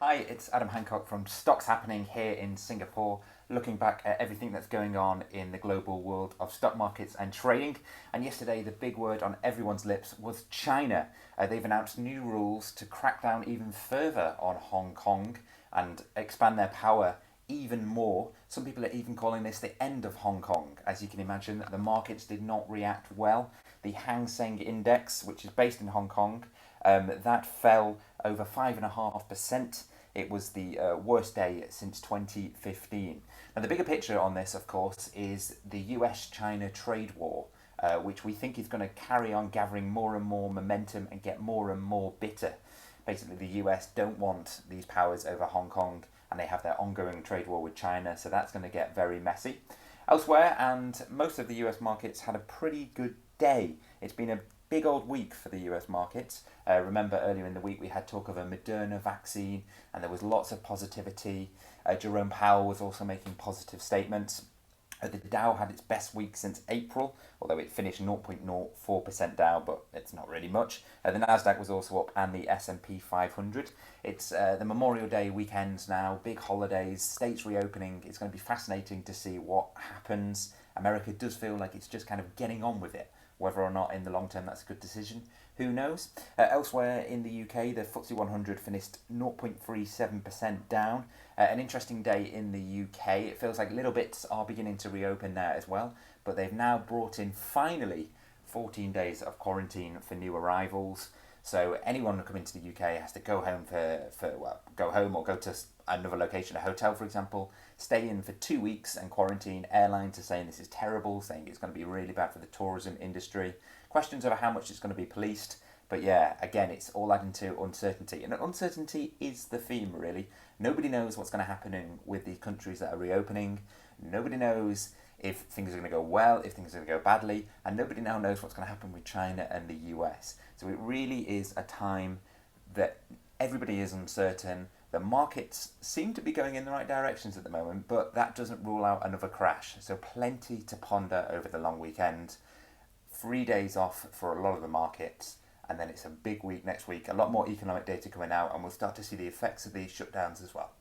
Hi, it's Adam Hancock from Stocks Happening here in Singapore, looking back at everything that's going on in the global world of stock markets and trading. And yesterday, the big word on everyone's lips was China. They've announced new rules to crack down even further on Hong Kong and expand their power even more. Some people are even calling this the end of Hong Kong. As you can imagine, the markets did not react well. The Hang Seng Index, which is based in Hong Kong, that fell over 5.5%. It was the worst day since 2015. Now, the bigger picture on this, of course, is the US China trade war, which we think is going to carry on gathering more and more momentum and get more and more bitter. Basically, the US don't want these powers over Hong Kong, and they have their ongoing trade war with China, so that's going to get very messy. Elsewhere, and most of the US markets had a pretty good day. It's been a big old week for the US markets. Remember earlier in the week we had talk of a Moderna vaccine and there was lots of positivity. Jerome Powell was also making positive statements. The Dow had its best week since April, although it finished 0.04% down, but it's not really much. The Nasdaq was also up, and the S&P 500. It's the Memorial Day weekend now, big holidays, states reopening. It's going to be fascinating to see what happens. America does feel like it's just kind of getting on with it. Whether or not in the long term that's a good decision, who knows? Elsewhere in the UK, the FTSE 100 finished 0.37% down. An interesting day in the UK. It feels like little bits are beginning to reopen there as well, but they've now brought in finally 14 days of quarantine for new arrivals. So anyone coming to the UK has to go home go home or go to another location, a hotel for example, stay in for 2 weeks and quarantine. Airlines are saying this is terrible, saying it's going to be really bad for the tourism industry. Questions over how much it's going to be policed. But yeah, again, it's all adding to uncertainty. And uncertainty is the theme, really. Nobody knows what's going to happen with the countries that are reopening. Nobody knows if things are going to go well, if things are going to go badly. And nobody now knows what's going to happen with China and the US. So it really is a time that everybody is uncertain. The markets seem to be going in the right directions at the moment, but that doesn't rule out another crash. So plenty to ponder over the long weekend. 3 days off for a lot of the markets, and then it's a big week next week. A lot more economic data coming out, and we'll start to see the effects of these shutdowns as well.